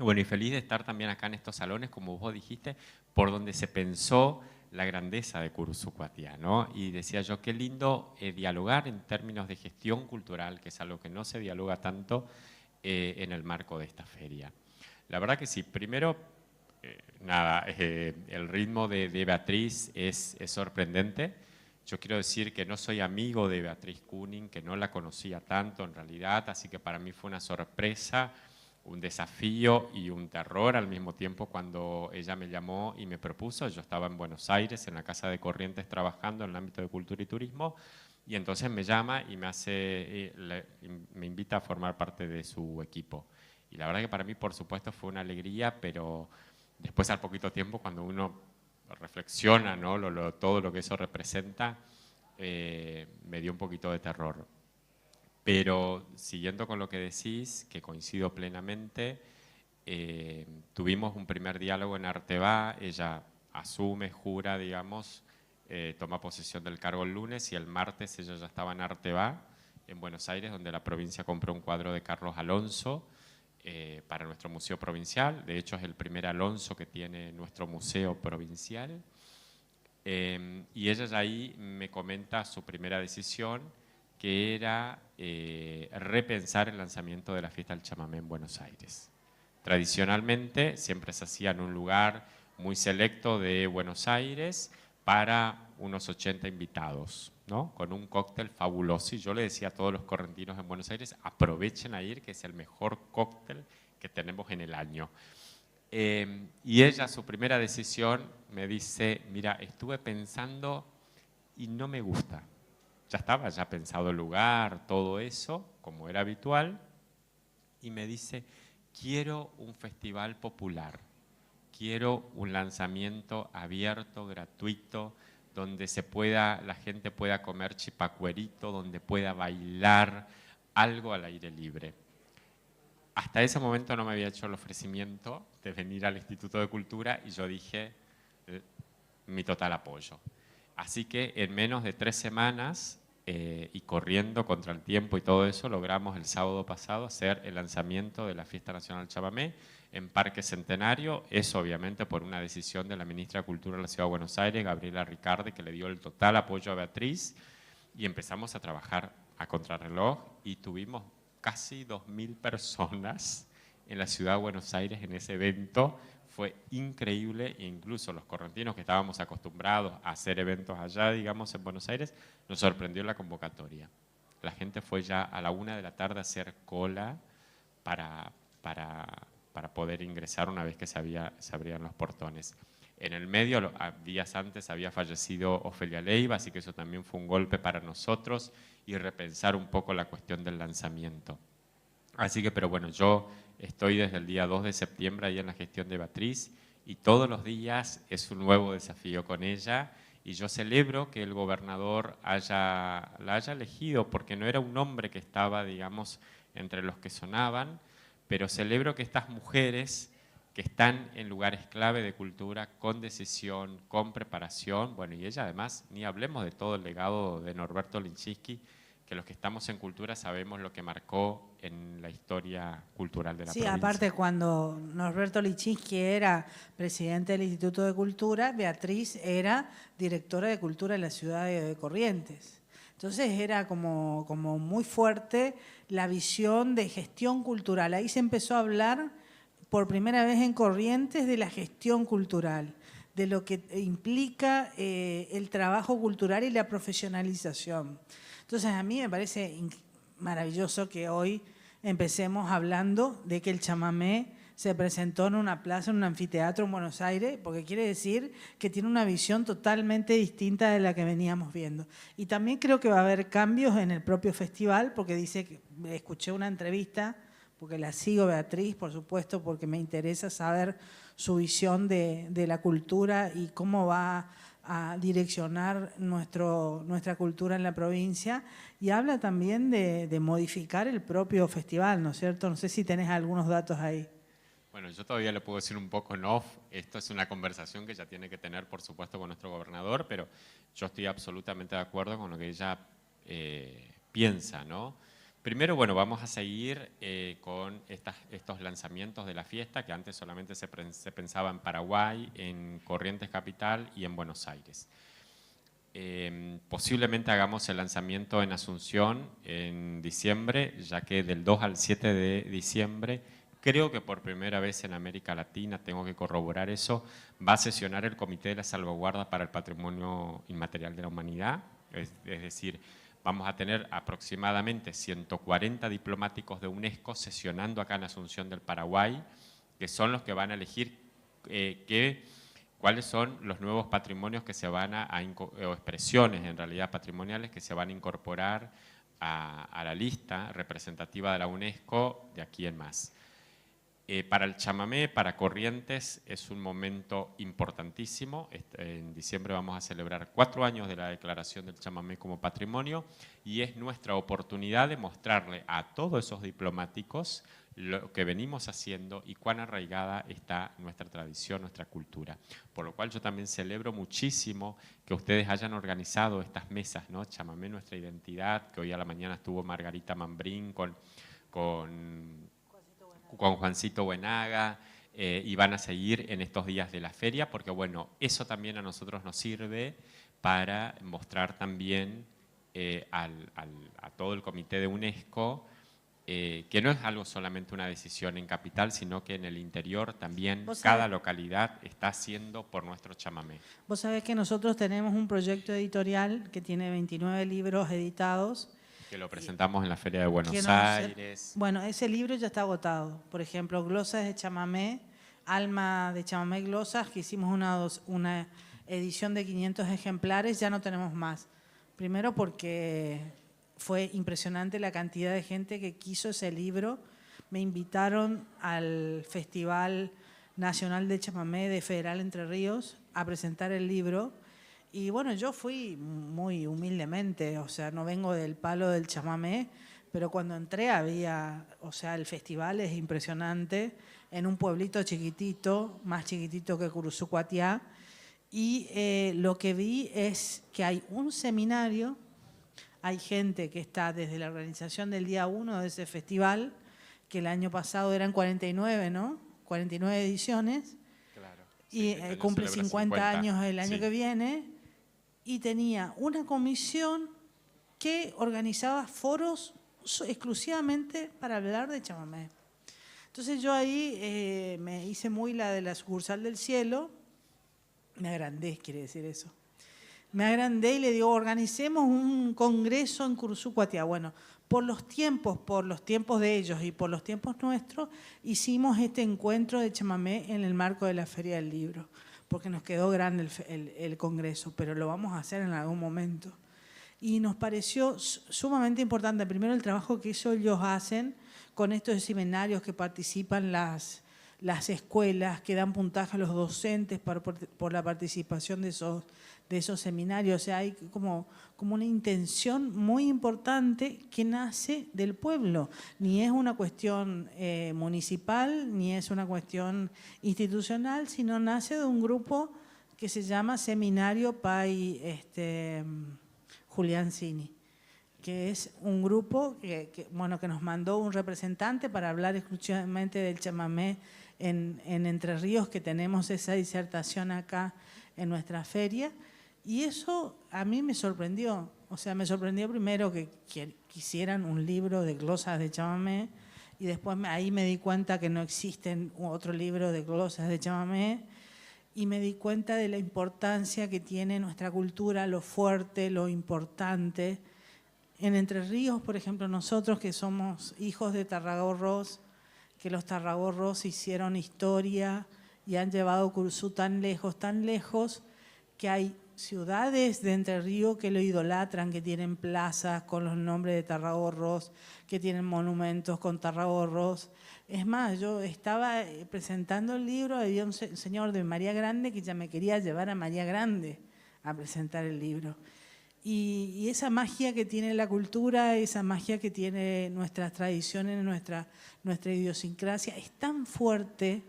Bueno, y feliz de estar también acá en estos salones, como vos dijiste, por donde se pensó la grandeza de Curuzucuatía, ¿no? Y decía yo, qué lindo dialogar en términos de gestión cultural, que es algo que no se dialoga tanto en el marco de esta feria. La verdad que sí, primero, el ritmo de Beatriz es sorprendente. Yo quiero decir que no soy amigo de Beatriz Kuning, que no la conocía tanto en realidad, así que para mí fue una sorpresa, un desafío y un terror al mismo tiempo cuando ella me llamó y me propuso. Yo estaba en Buenos Aires, en la Casa de Corrientes, trabajando en el ámbito de cultura y turismo, y entonces me llama y me invita a formar parte de su equipo. Y la verdad que para mí, por supuesto, fue una alegría, pero después al poquito tiempo, cuando uno reflexiona, ¿no? Todo lo que eso representa, me dio un poquito de terror. Pero siguiendo con lo que decís, que coincido plenamente, tuvimos un primer diálogo en Arteba, ella asume, jura, digamos, toma posesión del cargo el lunes y el martes ella ya estaba en Arteba, en Buenos Aires, donde la provincia compró un cuadro de Carlos Alonso para nuestro museo provincial. De hecho, es el primer Alonso que tiene nuestro museo provincial. Y ella ya ahí me comenta su primera decisión, que era repensar el lanzamiento de la fiesta del chamamé en Buenos Aires. Tradicionalmente siempre se hacía en un lugar muy selecto de Buenos Aires para unos 80 invitados, ¿no? Con un cóctel fabuloso. Y yo le decía a todos los correntinos en Buenos Aires, aprovechen a ir, que es el mejor cóctel que tenemos en el año. Y ella, su primera decisión, me dice, mira, estuve pensando y no me gusta. Ya estaba ya pensado el lugar, todo eso, como era habitual, y me dice, quiero un festival popular, quiero un lanzamiento abierto, gratuito, donde la gente pueda comer chipacuerito, donde pueda bailar, algo al aire libre. Hasta ese momento no me había hecho el ofrecimiento de venir al Instituto de Cultura y yo dije mi total apoyo. Así que en menos de 3 semanas y corriendo contra el tiempo y todo eso, logramos el sábado pasado hacer el lanzamiento de la Fiesta Nacional Chamamé en Parque Centenario. Eso obviamente por una decisión de la Ministra de Cultura de la Ciudad de Buenos Aires, Gabriela Ricardi, que le dio el total apoyo a Beatriz, y empezamos a trabajar a contrarreloj y tuvimos casi 2.000 personas en la ciudad de Buenos Aires en ese evento. Fue increíble e incluso los correntinos que estábamos acostumbrados a hacer eventos allá, digamos, en Buenos Aires, nos sorprendió la convocatoria. La gente fue ya a la 1 de la tarde a hacer cola para poder ingresar una vez que se abrían los portones. En el medio, días antes, había fallecido Ofelia Leiva, así que eso también fue un golpe para nosotros y repensar un poco la cuestión del lanzamiento. Así que, pero bueno, yo estoy desde el día 2 de septiembre ahí en la gestión de Beatriz y todos los días es un nuevo desafío con ella y yo celebro que el gobernador la haya elegido porque no era un hombre que estaba, digamos, entre los que sonaban, pero celebro que estas mujeres que están en lugares clave de cultura, con decisión, con preparación, bueno, y ella además, ni hablemos de todo el legado de Norberto Linchisky, que los que estamos en cultura sabemos lo que marcó en la historia cultural de la Sí, provincia. aparte cuando Norberto Licinski era presidente del Instituto de Cultura, Beatriz era directora de Cultura en la ciudad de Corrientes. Entonces era como muy fuerte la visión de gestión cultural. Ahí se empezó a hablar por primera vez en Corrientes de la gestión cultural, de lo que implica el trabajo cultural y la profesionalización. Entonces a mí me parece maravilloso que hoy empecemos hablando de que el chamamé se presentó en una plaza, en un anfiteatro en Buenos Aires, porque quiere decir que tiene una visión totalmente distinta de la que veníamos viendo. Y también creo que va a haber cambios en el propio festival, porque dice que escuché una entrevista, porque la sigo Beatriz, por supuesto, porque me interesa saber su visión de la cultura y cómo va a direccionar nuestra cultura en la provincia, y habla también de modificar el propio festival, ¿no es cierto? No sé si tenés algunos datos ahí. Bueno, yo todavía le puedo decir un poco en off, esto es una conversación que ella tiene que tener, por supuesto, con nuestro gobernador, pero yo estoy absolutamente de acuerdo con lo que ella piensa, ¿no? Primero, bueno, vamos a seguir con estos lanzamientos de la fiesta, que antes solamente se pensaba en Paraguay, en Corrientes Capital y en Buenos Aires. Posiblemente hagamos el lanzamiento en Asunción en diciembre, ya que del 2 al 7 de diciembre, creo que por primera vez en América Latina, tengo que corroborar eso, va a sesionar el Comité de la Salvaguarda para el Patrimonio Inmaterial de la Humanidad, es decir, vamos a tener aproximadamente 140 diplomáticos de UNESCO sesionando acá en Asunción del Paraguay, que son los que van a elegir cuáles son los nuevos patrimonios que se van o expresiones en realidad patrimoniales que se van a incorporar a la lista representativa de la UNESCO de aquí en más. Para el chamamé, para Corrientes, es un momento importantísimo. En diciembre vamos a celebrar 4 años de la declaración del chamamé como patrimonio y es nuestra oportunidad de mostrarle a todos esos diplomáticos lo que venimos haciendo y cuán arraigada está nuestra tradición, nuestra cultura. Por lo cual yo también celebro muchísimo que ustedes hayan organizado estas mesas, ¿no? Chamamé, nuestra identidad, que hoy a la mañana estuvo Margarita Mambrín con Juancito Buenaga, y van a seguir en estos días de la feria, porque bueno, eso también a nosotros nos sirve para mostrar también a todo el comité de UNESCO que no es algo solamente una decisión en capital, sino que en el interior también cada localidad está haciendo por nuestro chamamé. Vos sabés que nosotros tenemos un proyecto editorial que tiene 29 libros editados. Que lo presentamos en la Feria de Buenos Aires. Bueno, ese libro ya está agotado. Por ejemplo, Glosas de Chamamé, Alma de Chamamé Glosas, que hicimos una edición de 500 ejemplares, ya no tenemos más. Primero porque fue impresionante la cantidad de gente que quiso ese libro. Me invitaron al Festival Nacional de Chamamé de Federal Entre Ríos a presentar el libro. Y bueno, yo fui muy humildemente, o sea, no vengo del palo del chamamé, pero cuando entré había, o sea, el festival es impresionante, en un pueblito chiquitito, más chiquitito que Curuzucuatiá, y lo que vi es que hay un seminario, hay gente que está desde la organización del día 1 de ese festival, que el año pasado eran 49, ¿no? 49 ediciones, claro, sí, y cumple 50 años el año que viene. Y tenía una comisión que organizaba foros exclusivamente para hablar de chamamé. Entonces yo ahí me hice muy la de la sucursal del cielo, me agrandé, quiere decir eso. Me agrandé y le digo, organicemos un congreso en Curuzucuatiá. Bueno, por los tiempos de ellos y por los tiempos nuestros, hicimos este encuentro de chamamé en el marco de la Feria del Libro, porque nos quedó grande el congreso, pero lo vamos a hacer en algún momento. Y nos pareció sumamente importante, primero el trabajo que ellos hacen con estos seminarios que participan las escuelas, que dan puntaje a los docentes por la participación de esos seminarios. O sea, hay como una intención muy importante que nace del pueblo. Ni es una cuestión municipal, ni es una cuestión institucional, sino nace de un grupo que se llama Seminario Pai Julián Cini, que es un grupo que nos mandó un representante para hablar exclusivamente del chamamé en Entre Ríos, que tenemos esa disertación acá en nuestra feria. Y eso a mí me sorprendió. O sea, me sorprendió primero que quisieran un libro de glosas de chamamé, y después ahí me di cuenta que no existen otro libro de glosas de chamamé, y me di cuenta de la importancia que tiene nuestra cultura, lo fuerte, lo importante. En Entre Ríos, por ejemplo, nosotros que somos hijos de Tarragorros, que los Tarragorros hicieron historia y han llevado Curzú tan lejos, que hay ciudades de Entre Ríos que lo idolatran, que tienen plazas con los nombres de Tarragorros, que tienen monumentos con Tarragorros. Es más, yo estaba presentando el libro, había un señor de María Grande que ya me quería llevar a María Grande a presentar el libro. Y esa magia que tiene la cultura, esa magia que tiene nuestras tradiciones, nuestra idiosincrasia, es tan fuerte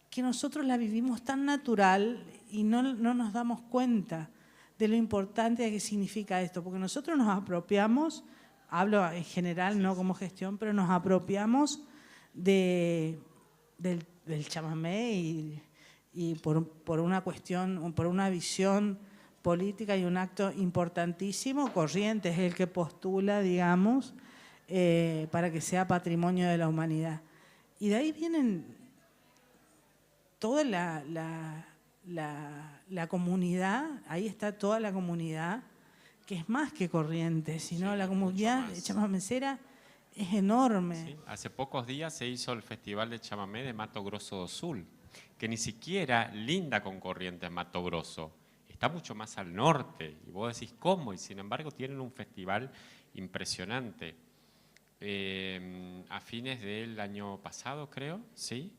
que nosotros la vivimos tan natural y no nos damos cuenta de lo importante que significa esto, porque nosotros nos apropiamos hablo en general, no como gestión, pero nos apropiamos del chamamé y por una cuestión, por una visión política y un acto importantísimo. Corrientes es el que postula, digamos, para que sea patrimonio de la humanidad. Y de ahí vienen toda la comunidad, ahí está toda la comunidad, que es más que Corrientes, sino Sí, la comunidad chamamecera es enorme. Sí, hace pocos días se hizo el Festival de Chamamé de Mato Grosso do Sul, que ni siquiera linda con Corrientes Mato Grosso, está mucho más al norte, y vos decís cómo, y sin embargo tienen un festival impresionante. A fines del año pasado, creo, ¿sí?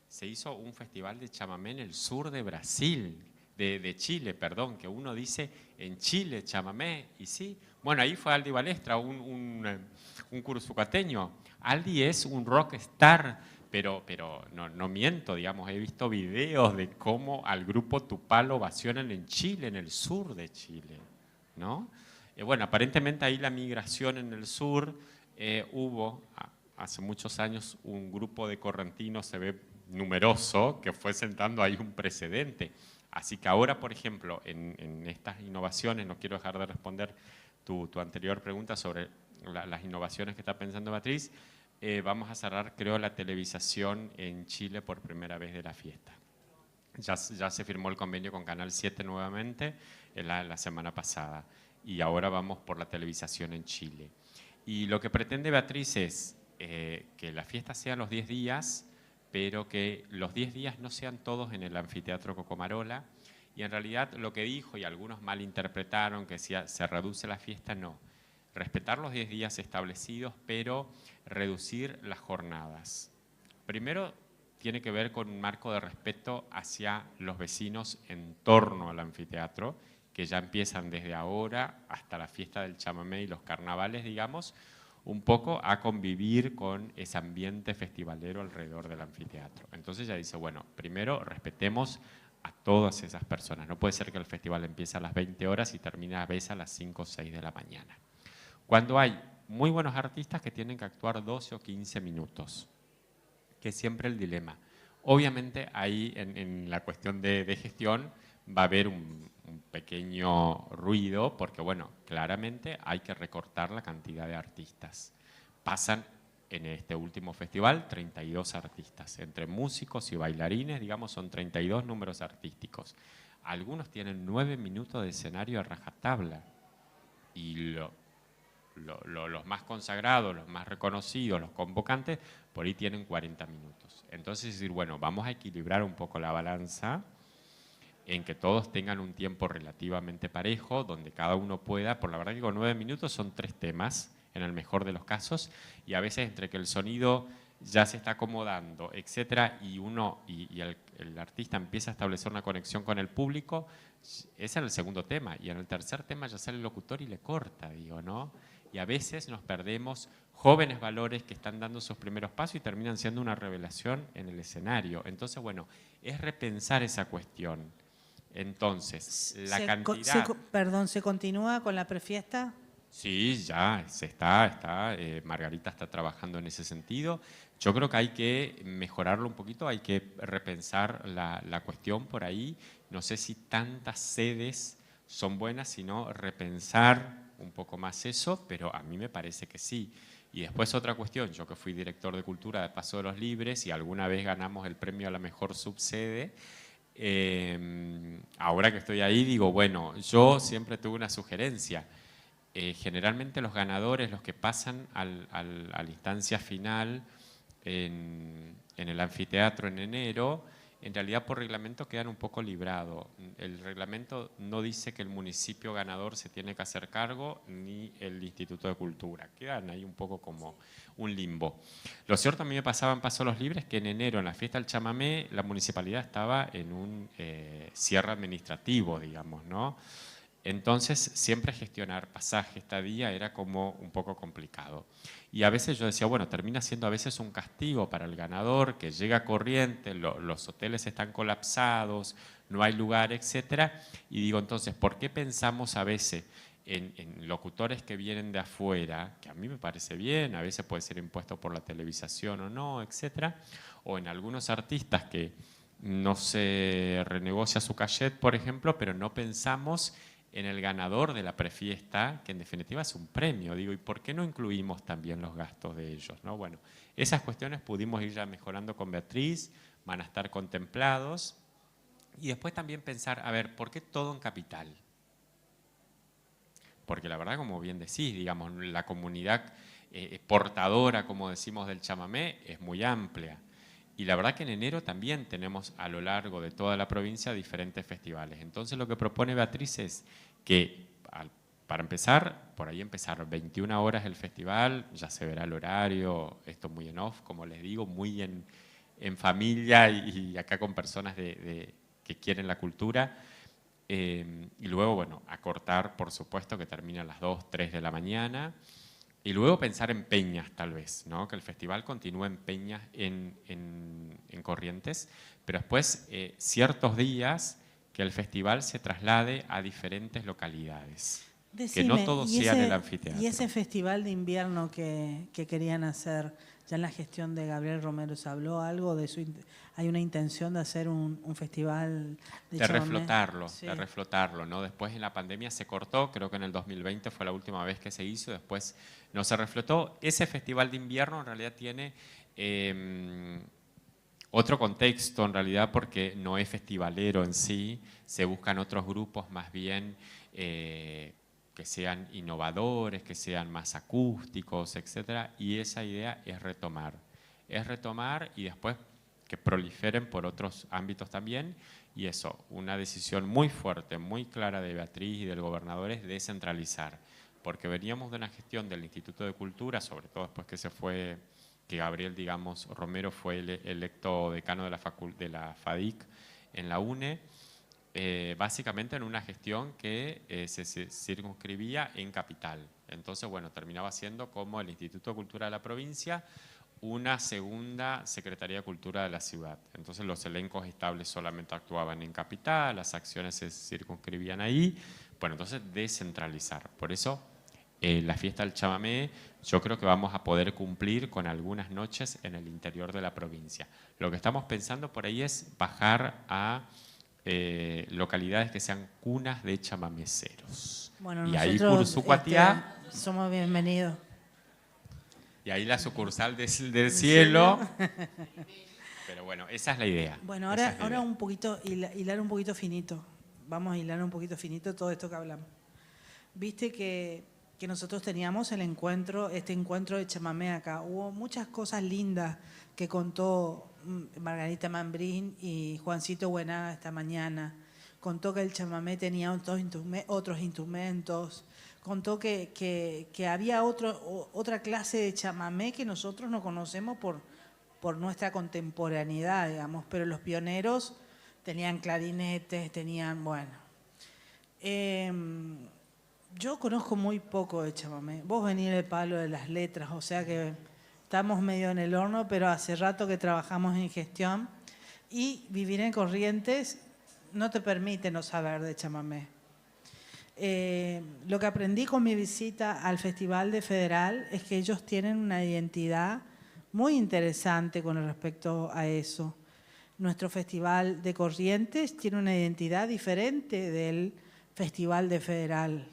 Se hizo un festival de chamamé en el sur de Brasil, de Chile, perdón, que uno dice en Chile chamamé, y sí. Bueno, ahí fue Aldi Balestra, un cursucateño. Aldi es un rockstar, pero no miento, digamos, he visto videos de cómo al grupo Tupá lo ovacionan en Chile, en el sur de Chile, ¿no? Bueno, aparentemente ahí la migración en el sur, hubo hace muchos años un grupo de correntinos, se ve numeroso, que fue sentando ahí un precedente. Así que ahora, por ejemplo, en estas innovaciones, no quiero dejar de responder tu anterior pregunta sobre las innovaciones que está pensando Beatriz, vamos a cerrar, creo, la televisación en Chile por primera vez de la fiesta. Ya se firmó el convenio con Canal 7 nuevamente la semana pasada y ahora vamos por la televisación en Chile. Y lo que pretende Beatriz es que la fiesta sea los 10 días, pero que los 10 días no sean todos en el anfiteatro Cocomarola. Y en realidad lo que dijo, y algunos malinterpretaron, que se reduce la fiesta, no. Respetar los 10 días establecidos, pero reducir las jornadas. Primero, tiene que ver con un marco de respeto hacia los vecinos en torno al anfiteatro, que ya empiezan desde ahora hasta la fiesta del chamamé y los carnavales, digamos, un poco a convivir con ese ambiente festivalero alrededor del anfiteatro. Entonces ella dice, bueno, primero respetemos a todas esas personas. No puede ser que el festival empiece a las 20 horas y termine a veces a las 5 o 6 de la mañana. Cuando hay muy buenos artistas que tienen que actuar 12 o 15 minutos, que es siempre el dilema. Obviamente ahí en la cuestión de gestión va a haber un pequeño ruido porque, bueno, claramente hay que recortar la cantidad de artistas. Pasan en este último festival 32 artistas, entre músicos y bailarines, digamos, son 32 números artísticos. Algunos tienen 9 minutos de escenario a rajatabla y los más consagrados, los más reconocidos, los convocantes, por ahí tienen 40 minutos. Entonces, decir, bueno, vamos a equilibrar un poco la balanza en que todos tengan un tiempo relativamente parejo, donde cada uno pueda, por la verdad que con 9 minutos son 3 temas, en el mejor de los casos, y a veces entre que el sonido ya se está acomodando, etcétera, y el artista empieza a establecer una conexión con el público, ese es el segundo tema, y en el tercer tema ya sale el locutor y le corta, digo, ¿no? Y a veces nos perdemos jóvenes valores que están dando sus primeros pasos y terminan siendo una revelación en el escenario. Entonces, bueno, es repensar esa cuestión. Entonces, la cantidad... Perdón, ¿se continúa con la prefiesta? Sí, ya Margarita está trabajando en ese sentido. Yo creo que hay que mejorarlo un poquito, hay que repensar la cuestión por ahí. No sé si tantas sedes son buenas, sino repensar un poco más eso, pero a mí me parece que sí. Y después otra cuestión, yo que fui director de cultura de Paso de los Libres y alguna vez ganamos el premio a la mejor subsede, ahora que estoy ahí digo, bueno, yo siempre tuve una sugerencia. Generalmente los ganadores, los que pasan a la instancia final en el anfiteatro en enero, en realidad por reglamento quedan un poco librados. El reglamento no dice que el municipio ganador se tiene que hacer cargo, ni el Instituto de Cultura. Quedan ahí un poco como un limbo. Lo cierto a mí me pasaba en Paso Los Libres que en enero, en la fiesta del chamamé, la municipalidad estaba en un cierre administrativo, digamos, ¿no? Entonces, siempre gestionar pasaje, estadía, era como un poco complicado. Y a veces yo decía, bueno, termina siendo a veces un castigo para el ganador, que llega corriente, los hoteles están colapsados, no hay lugar, etcétera. Y digo, entonces, ¿por qué pensamos a veces en locutores que vienen de afuera, que a mí me parece bien, a veces puede ser impuesto por la televisación o no, etcétera, o en algunos artistas que no se renegocia su cachet, por ejemplo, pero no pensamos en el ganador de la prefiesta, que en definitiva es un premio. Digo, ¿y por qué no incluimos también los gastos de ellos, ¿no? Bueno, esas cuestiones pudimos ir ya mejorando con Beatriz, van a estar contemplados. Y después también pensar, a ver, ¿por qué todo en capital? Porque la verdad, como bien decís, digamos, la comunidad portadora, como decimos, del chamamé es muy amplia. Y la verdad que en enero también tenemos a lo largo de toda la provincia diferentes festivales. Entonces lo que propone Beatriz es que, para empezar, por ahí empezar 21 horas el festival, ya se verá el horario, esto muy en off, como les digo, muy en familia y acá con personas que quieren la cultura. Y luego, bueno, acortar, por supuesto, que termina a las 2, 3 de la mañana. Y luego pensar en peñas, tal vez, ¿no? Que el festival continúe en peñas en Corrientes, pero después ciertos días que el festival se traslade a diferentes localidades. Que no Decime, todo sea en el anfiteatro. ¿y ese festival de invierno que querían hacer, ya en la gestión de Gabriel Romero, se habló algo de su, hay una intención de hacer un festival de chamamé? De reflotarlo, ¿no? Después en la pandemia se cortó, creo que en el 2020 fue la última vez que se hizo, después no se reflotó. Ese festival de invierno en realidad tiene otro contexto en realidad porque no es festivalero en sí, se buscan otros grupos más bien que sean innovadores, que sean más acústicos, etcétera, y esa idea es retomar y después que proliferen por otros ámbitos también, y eso, una decisión muy fuerte, muy clara de Beatriz y del gobernador es descentralizar, porque veníamos de una gestión del Instituto de Cultura, sobre todo después que se fue, que Gabriel, digamos, Romero fue electo decano de la FADIC en la UNE, básicamente en una gestión que se circunscribía en capital. Entonces, bueno, terminaba siendo como el Instituto de Cultura de la provincia, una segunda Secretaría de Cultura de la ciudad. Entonces los elencos estables solamente actuaban en capital, las acciones se circunscribían ahí. Bueno, entonces descentralizar. Por eso la fiesta del chamamé yo creo que vamos a poder cumplir con algunas noches en el interior de la provincia. Lo que estamos pensando por ahí es bajar a localidades que sean cunas de chamameceros. Bueno, y ahí nosotros Cursucuatiá, somos bienvenidos. y ahí la sucursal del cielo. Pero bueno, esa es la idea. Bueno, ahora un poquito, hilar un poquito finito. Vamos a hilar un poquito finito todo esto que hablamos. Viste que nosotros teníamos este encuentro de chamamé acá. Hubo muchas cosas lindas que contó Margarita Mambrín y Juancito Buenaga esta mañana. Contó que el chamamé tenía otros instrumentos. Contó que había otra clase de chamamé que nosotros no conocemos por nuestra contemporaneidad, digamos, pero los pioneros tenían clarinetes, tenían, bueno. Yo conozco muy poco de chamamé. Vos venís del palo de las letras, o sea que estamos medio en el horno, pero hace rato que trabajamos en gestión y vivir en Corrientes no te permite no saber de chamamé. Lo que aprendí con mi visita al Festival de Federal es que ellos tienen una identidad muy interesante con respecto a eso. Nuestro Festival de Corrientes tiene una identidad diferente del Festival de Federal.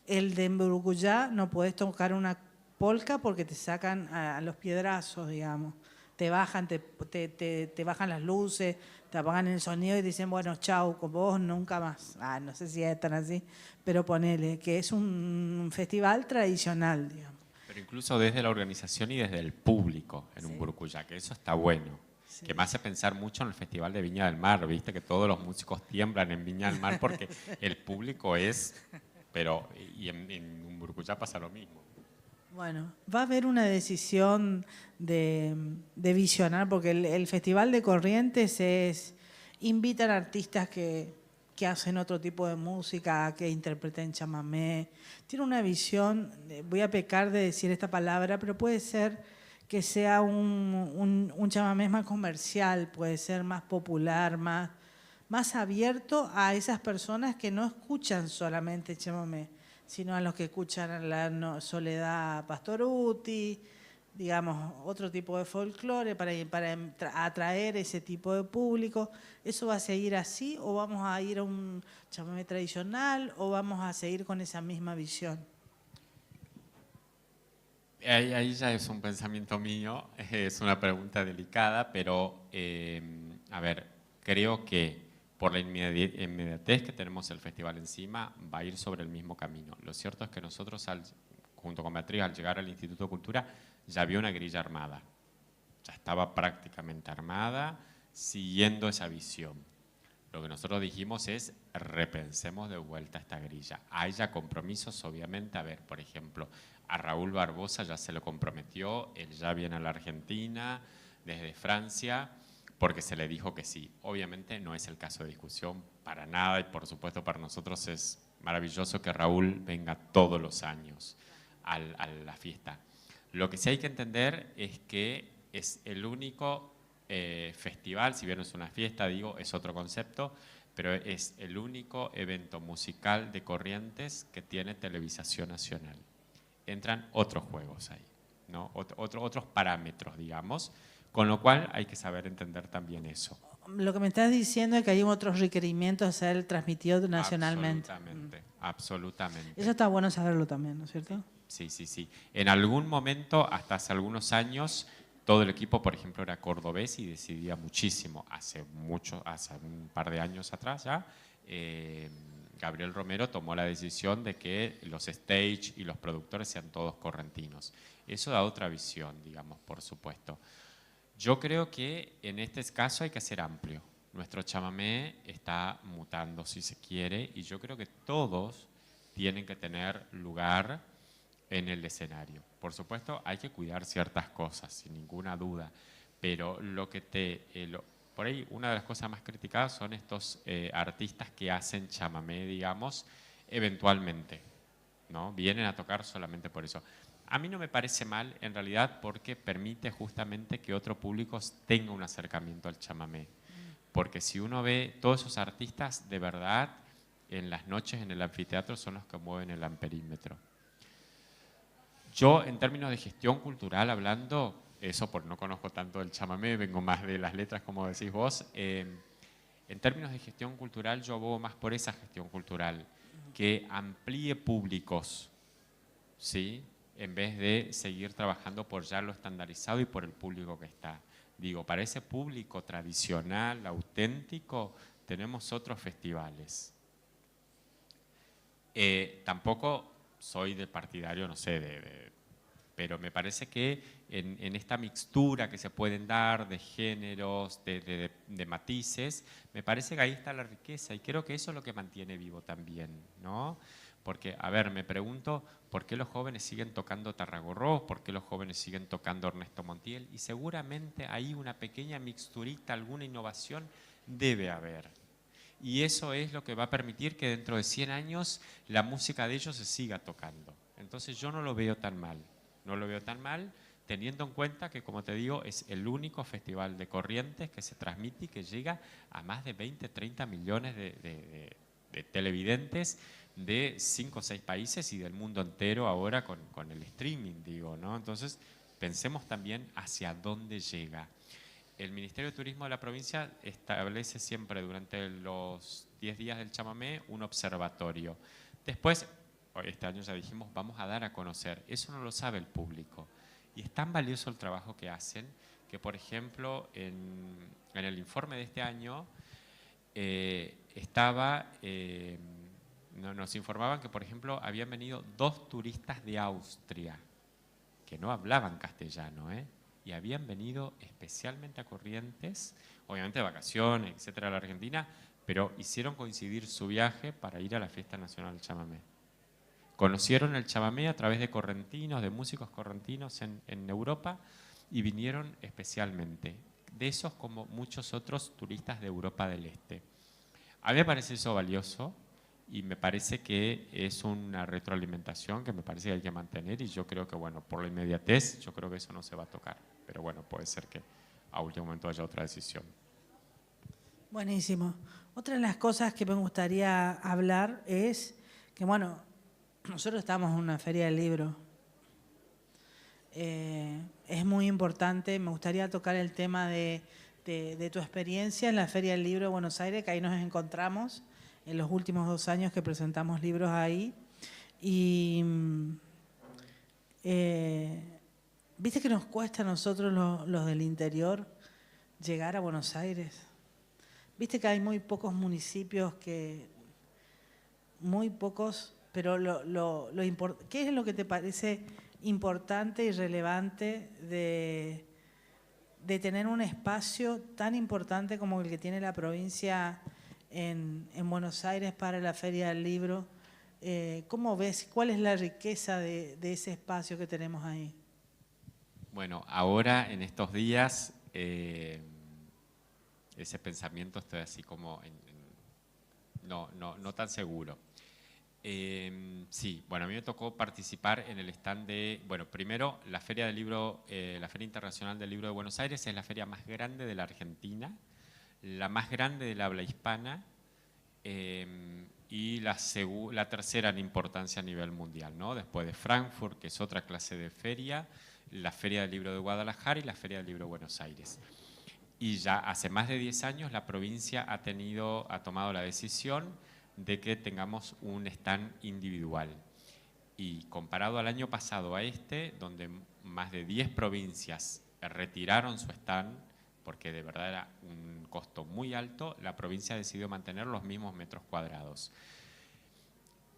El de Mburucuyá no puedes tocar una polca porque te sacan a los piedrazos, digamos. Te bajan, te bajan las luces, te apagan el sonido y dicen, bueno, chau, con vos nunca más. No sé si es tan así, pero ponele, que es un festival tradicional, digamos. Pero incluso desde la organización y desde el público en Mburucuyá, que eso está bueno. Sí. Que me hace pensar mucho en el Festival de Viña del Mar, viste que todos los músicos tiemblan en Viña del Mar porque el público es, pero y en Mburucuyá pasa lo mismo. Bueno, va a haber una decisión de visionar, porque el Festival de Corrientes invitan artistas que hacen otro tipo de música, que interpreten chamamé. Tiene una visión, voy a pecar de decir esta palabra, pero puede ser que sea un chamamé más comercial, puede ser más popular, más abierto a esas personas que no escuchan solamente chamamé, sino a los que escuchan a la Soledad Pastorutti, digamos, otro tipo de folclore para atraer ese tipo de público. ¿Eso va a seguir así o vamos a ir a un chamamé tradicional o vamos a seguir con esa misma visión? Ahí ya es un pensamiento mío, es una pregunta delicada, pero a ver, creo que por la inmediatez que tenemos el festival encima, va a ir sobre el mismo camino. Lo cierto es que nosotros, junto con Beatriz, al llegar al Instituto de Cultura, ya había una grilla armada, ya estaba prácticamente armada, siguiendo esa visión. Lo que nosotros dijimos es, repensemos de vuelta esta grilla. Hay ya compromisos, obviamente, a ver, por ejemplo, a Raúl Barbosa ya se lo comprometió, él ya viene a la Argentina desde Francia, porque se le dijo que sí. Obviamente no es el caso de discusión para nada y por supuesto para nosotros es maravilloso que Raúl venga todos los años a la fiesta. Lo que sí hay que entender es que es el único festival, si bien no es una fiesta, digo, es otro concepto, pero es el único evento musical de Corrientes que tiene televisación nacional. Entran otros juegos ahí, ¿no? Otros parámetros, digamos, con lo cual hay que saber entender también eso. Lo que me estás diciendo es que hay otros requerimientos a ser transmitido nacionalmente. Absolutamente, absolutamente. Eso está bueno saberlo también, ¿no es cierto? Sí, sí, sí. En algún momento, hasta hace algunos años, todo el equipo, por ejemplo, era cordobés y decidía muchísimo. Hace un par de años atrás ya, Gabriel Romero tomó la decisión de que los stage y los productores sean todos correntinos. Eso da otra visión, digamos, por supuesto. Yo creo que en este caso hay que ser amplio. Nuestro chamamé está mutando, si se quiere, y yo creo que todos tienen que tener lugar en el escenario. Por supuesto, hay que cuidar ciertas cosas, sin ninguna duda, pero por ahí una de las cosas más criticadas son estos artistas que hacen chamamé, digamos, eventualmente, ¿no? Vienen a tocar solamente por eso. A mí no me parece mal, en realidad, porque permite justamente que otro público tenga un acercamiento al chamamé. Porque si uno ve todos esos artistas, de verdad, en las noches en el anfiteatro son los que mueven el amperímetro. Yo, en términos de gestión cultural hablando, eso porque no conozco tanto el chamamé, vengo más de las letras, como decís vos, en términos de gestión cultural yo abogo más por esa gestión cultural, que amplíe públicos, ¿sí?, en vez de seguir trabajando por ya lo estandarizado y por el público que está. Digo, para ese público tradicional, auténtico, tenemos otros festivales. Tampoco soy de partidario, no sé, pero me parece que en esta mixtura que se pueden dar de géneros, de matices, me parece que ahí está la riqueza y creo que eso es lo que mantiene vivo también, ¿no? Porque, a ver, me pregunto, ¿por qué los jóvenes siguen tocando Tarragorros? ¿Por qué los jóvenes siguen tocando Ernesto Montiel? Y seguramente ahí una pequeña mixturita, alguna innovación debe haber. Y eso es lo que va a permitir que dentro de 100 años la música de ellos se siga tocando. Entonces yo no lo veo tan mal, no lo veo tan mal, teniendo en cuenta que, como te digo, es el único festival de Corrientes que se transmite y que llega a más de 20, 30 millones de televidentes de 5 o 6 países y del mundo entero ahora con el streaming, digo, ¿no? Entonces, pensemos también hacia dónde llega. El Ministerio de Turismo de la provincia establece siempre durante los 10 días del chamamé un observatorio. Después, este año ya dijimos, vamos a dar a conocer. Eso no lo sabe el público. Y es tan valioso el trabajo que hacen que, por ejemplo, en el informe de este año nos informaban que, por ejemplo, habían venido 2 turistas de Austria que no hablaban castellano, y habían venido especialmente a Corrientes, obviamente de vacaciones, etcétera, a la Argentina, pero hicieron coincidir su viaje para ir a la Fiesta Nacional del Chamamé. Conocieron el chamamé a través de correntinos, de músicos correntinos en Europa, y vinieron especialmente. De esos como muchos otros turistas de Europa del Este. A mí me parece eso valioso y me parece que es una retroalimentación que me parece que hay que mantener y yo creo que, bueno, por la inmediatez, yo creo que eso no se va a tocar. Pero bueno, puede ser que a último momento haya otra decisión. Buenísimo. Otra de las cosas que me gustaría hablar es que, bueno, Nosotros estamos en una feria del libro. Es muy importante, me gustaría tocar el tema de tu experiencia en la Feria del Libro de Buenos Aires, que ahí nos encontramos en los últimos 2 años que presentamos libros ahí. Y viste que nos cuesta a nosotros los del interior llegar a Buenos Aires. Viste que hay muy pocos municipios muy pocos, pero ¿qué es lo que te parece importante y relevante de tener un espacio tan importante como el que tiene la provincia en Buenos Aires para la Feria del Libro? ¿Cómo ves? ¿Cuál es la riqueza de ese espacio que tenemos ahí? Bueno, ahora en estos días ese pensamiento estoy así como no tan seguro. Sí, bueno, a mí me tocó participar en el stand de, bueno, primero la Feria del Libro, la Feria Internacional del Libro de Buenos Aires es la feria más grande de la Argentina, la más grande del habla hispana y la tercera en importancia a nivel mundial, ¿no? Después de Frankfurt, que es otra clase de feria, la Feria del Libro de Guadalajara y la Feria del Libro de Buenos Aires. Y ya hace más de 10 años la provincia ha tomado la decisión de que tengamos un stand individual. Y comparado al año pasado a donde más de 10 provincias retiraron su stand, porque de verdad era un costo muy alto, la provincia decidió mantener los mismos metros cuadrados.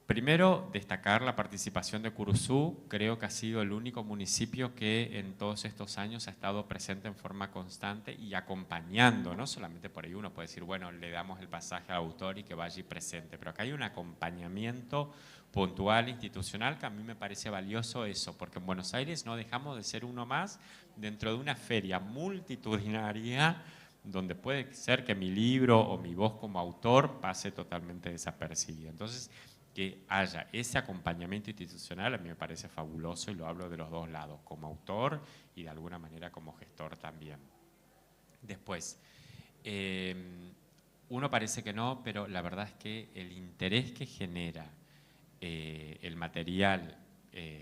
Primero, destacar la participación de Curuzú. Creo que ha sido el único municipio que en todos estos años ha estado presente en forma constante y acompañando, no solamente por ahí uno puede decir, bueno, le damos el pasaje al autor y que vaya y presente, pero acá hay un acompañamiento puntual, institucional, que a mí me parece valioso eso, porque en Buenos Aires no dejamos de ser uno más dentro de una feria multitudinaria donde puede ser que mi libro o mi voz como autor pase totalmente desapercibida. Entonces, que haya ese acompañamiento institucional a mí me parece fabuloso y lo hablo de los dos lados, como autor y de alguna manera como gestor también. Después, uno parece que no, pero la verdad es que el interés que genera el material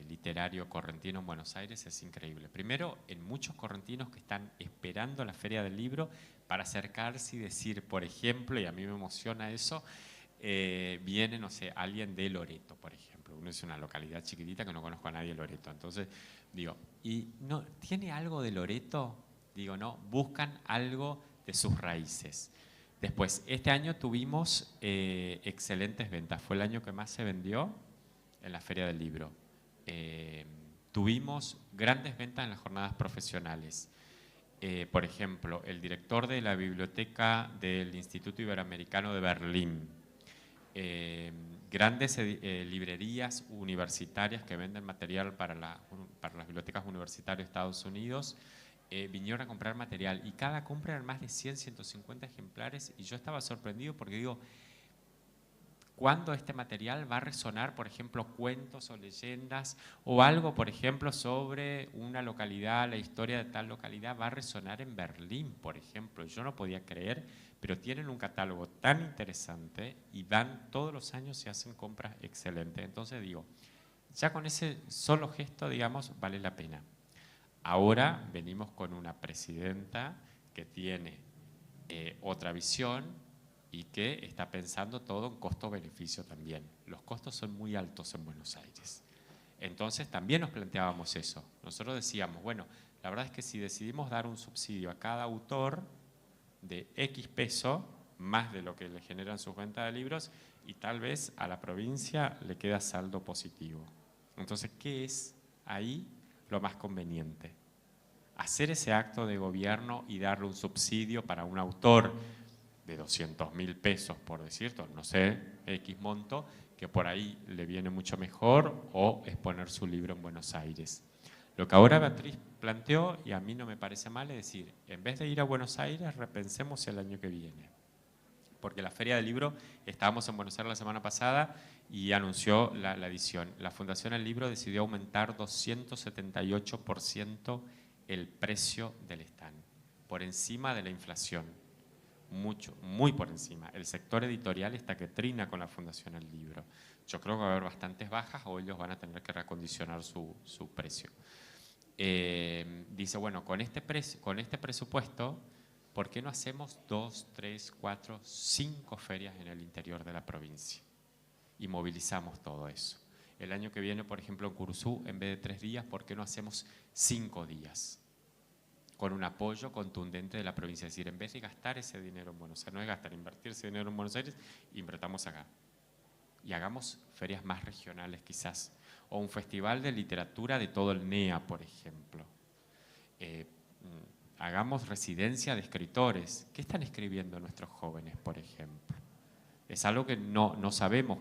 literario correntino en Buenos Aires es increíble. Primero, en muchos correntinos que están esperando la Feria del Libro para acercarse y decir, por ejemplo, y a mí me emociona eso, viene, no sé, alguien de Loreto, por ejemplo. Uno es una localidad chiquitita que no conozco a nadie de Loreto. Entonces, digo, ¿y no tiene algo de Loreto? Digo, no, buscan algo de sus raíces. Después, este año tuvimos excelentes ventas. Fue el año que más se vendió en la Feria del Libro. Tuvimos grandes ventas en las jornadas profesionales. Por ejemplo, el director de la biblioteca del Instituto Iberoamericano de Berlín, grandes librerías universitarias que venden material para las bibliotecas universitarias de Estados Unidos, vinieron a comprar material y cada compra eran más de 100, 150 ejemplares y yo estaba sorprendido porque digo, ¿cuándo este material va a resonar, por ejemplo, cuentos o leyendas o algo, por ejemplo, sobre una localidad, la historia de tal localidad va a resonar en Berlín, por ejemplo? Yo no podía creer, pero tienen un catálogo tan interesante y todos los años se hacen compras excelentes. Entonces digo, ya con ese solo gesto, digamos, vale la pena. Ahora venimos con una presidenta que tiene otra visión y que está pensando todo en costo-beneficio también. Los costos son muy altos en Buenos Aires. Entonces también nos planteábamos eso. Nosotros decíamos, bueno, la verdad es que si decidimos dar un subsidio a cada autor de X peso, más de lo que le generan sus ventas de libros, y tal vez a la provincia le queda saldo positivo. Entonces, ¿qué es ahí lo más conveniente? Hacer ese acto de gobierno y darle un subsidio para un autor de 200.000 pesos, por decirlo, no sé, X monto, que por ahí le viene mucho mejor, o exponer su libro en Buenos Aires. Lo que ahora Beatriz planteó, y a mí no me parece mal, es decir, en vez de ir a Buenos Aires, repensemos el año que viene. Porque la Feria del Libro, estábamos en Buenos Aires la semana pasada y anunció la edición. La Fundación del Libro decidió aumentar 278% el precio del stand, por encima de la inflación. Mucho, muy por encima. El sector editorial está que trina con la Fundación del Libro. yo creo que va a haber bastantes bajas o ellos van a tener que reacondicionar su precio. Dice, bueno, con este presupuesto, ¿por qué no hacemos 2, 3, 4, 5 ferias en el interior de la provincia? Y movilizamos todo eso. El año que viene, por ejemplo, en Curuzú, en vez de 3 días, ¿por qué no hacemos 5 días? Con un apoyo contundente de la provincia. Es decir, en vez de gastar ese dinero en Buenos Aires, no es gastar, invertir ese dinero en Buenos Aires, invertamos acá. Y hagamos ferias más regionales quizás. O un festival de literatura de todo el NEA, por ejemplo. Hagamos residencia de escritores. ¿Qué están escribiendo nuestros jóvenes, por ejemplo? Es algo que no sabemos.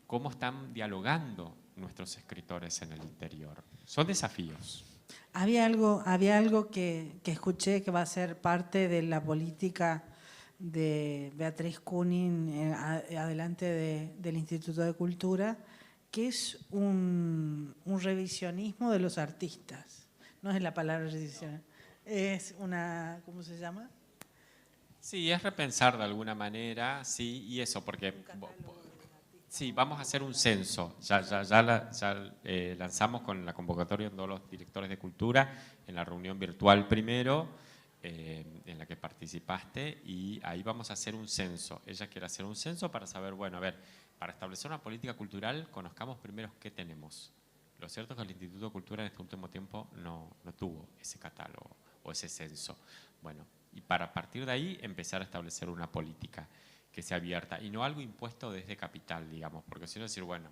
¿Cómo están dialogando nuestros escritores en el interior? Son desafíos. Había algo que escuché que va a ser parte de la política de Beatriz Kunin adelante del Instituto de Cultura, que es un revisionismo de los artistas. No es la palabra revisión, es una, ¿cómo se llama? Sí, es repensar de alguna manera, sí, y eso, porque sí, vamos a hacer un censo. Ya lanzamos con la convocatoria de todos los directores de cultura en la reunión virtual primero, en la que participaste, y ahí vamos a hacer un censo. Ella quiere hacer un censo para saber, bueno, a ver, para establecer una política cultural, conozcamos primero qué tenemos. Lo cierto es que el Instituto de Cultura en este último tiempo no tuvo ese catálogo o ese censo. Bueno, y para partir de ahí empezar a establecer una política que sea abierta y no algo impuesto desde capital, digamos, porque si no decir, bueno,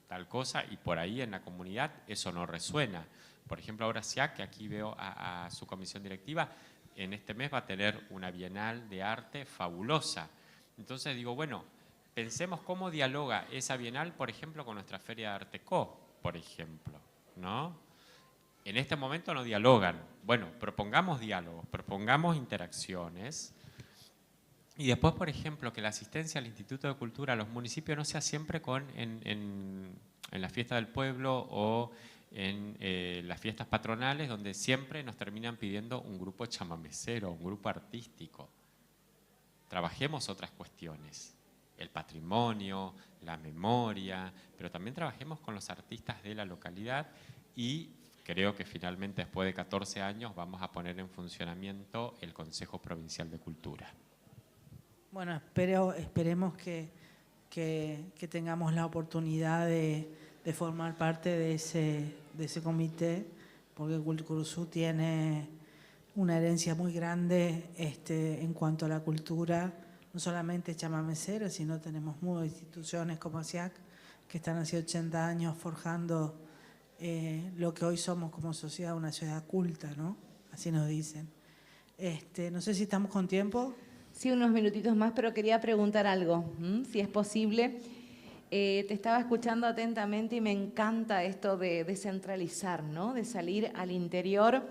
tal cosa y por ahí en la comunidad eso no resuena. Por ejemplo, ahora SIAC, que aquí veo a su comisión directiva, en este mes va a tener una bienal de arte fabulosa. Entonces digo, bueno, pensemos cómo dialoga esa bienal, por ejemplo, con nuestra Feria de Arteco, por ejemplo, ¿no? En este momento no dialogan. Bueno, propongamos diálogos, propongamos interacciones. Y después, por ejemplo, que la asistencia al Instituto de Cultura a los municipios no sea siempre en la fiesta del pueblo o en las fiestas patronales, donde siempre nos terminan pidiendo un grupo chamamecero, un grupo artístico. Trabajemos otras cuestiones, el patrimonio, la memoria, pero también trabajemos con los artistas de la localidad y creo que finalmente después de 14 años vamos a poner en funcionamiento el Consejo Provincial de Cultura. Bueno, esperemos que tengamos la oportunidad de formar parte de ese comité, porque Curuzú tiene una herencia muy grande en cuanto a la cultura, no solamente chamamecera, sino tenemos muchas instituciones como SIAC que están hace 80 años forjando lo que hoy somos como sociedad, una sociedad culta, ¿no? Así nos dicen. No sé si estamos con tiempo. Sí, unos minutitos más, pero quería preguntar algo, si es posible. Te estaba escuchando atentamente y me encanta esto de descentralizar, ¿no? De salir al interior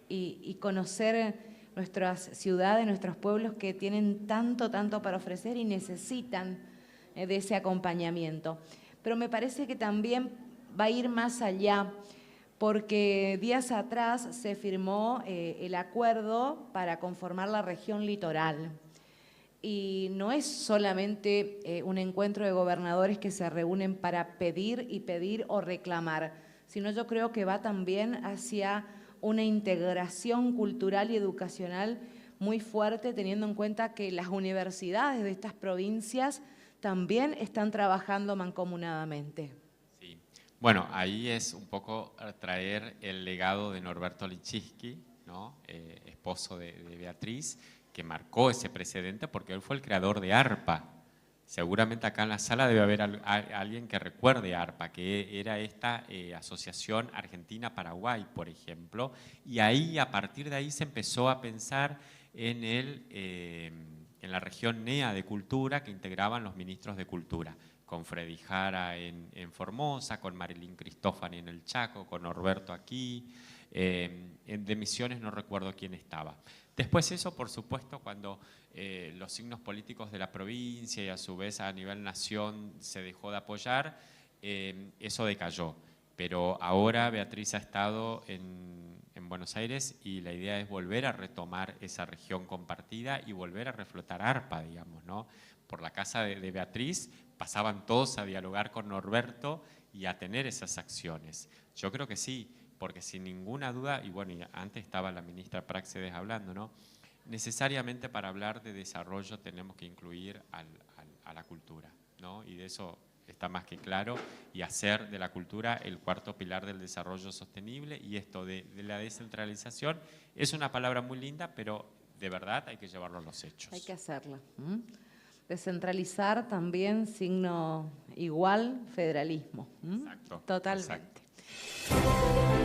y conocer nuestras ciudades, nuestros pueblos que tienen tanto para ofrecer y necesitan de ese acompañamiento. Pero me parece que también va a ir más allá, porque días atrás se firmó el acuerdo para conformar la región litoral. Y no es solamente un encuentro de gobernadores que se reúnen para pedir o reclamar, sino yo creo que va también hacia una integración cultural y educacional muy fuerte, teniendo en cuenta que las universidades de estas provincias también están trabajando mancomunadamente. Sí. Bueno, ahí es un poco traer el legado de Norberto Lichinsky, ¿no? Esposo de Beatriz, que marcó ese precedente porque él fue el creador de ARPA. Seguramente acá en la sala debe haber alguien que recuerde ARPA, que era esta asociación Argentina-Paraguay, por ejemplo, y ahí, a partir de ahí se empezó a pensar en la región NEA de Cultura que integraban los ministros de Cultura, con Freddy Jara en Formosa, con Marilyn Cristófani en el Chaco, con Norberto aquí, de Misiones no recuerdo quién estaba. Después eso, por supuesto, cuando los signos políticos de la provincia y a su vez a nivel nación se dejó de apoyar, eso decayó. Pero ahora Beatriz ha estado en Buenos Aires y la idea es volver a retomar esa región compartida y volver a reflotar ARPA, digamos, ¿no? Por la casa de Beatriz, pasaban todos a dialogar con Norberto y a tener esas acciones. Yo creo que sí, porque sin ninguna duda, y bueno, y antes estaba la ministra Praxedes hablando, ¿no? Necesariamente para hablar de desarrollo tenemos que incluir a la cultura, ¿no? Y de eso está más que claro, y hacer de la cultura el cuarto pilar del desarrollo sostenible. Y esto de la descentralización es una palabra muy linda, pero de verdad hay que llevarlo a los hechos. Hay que hacerla. Descentralizar también signo igual federalismo. Exacto. Totalmente. Exacto.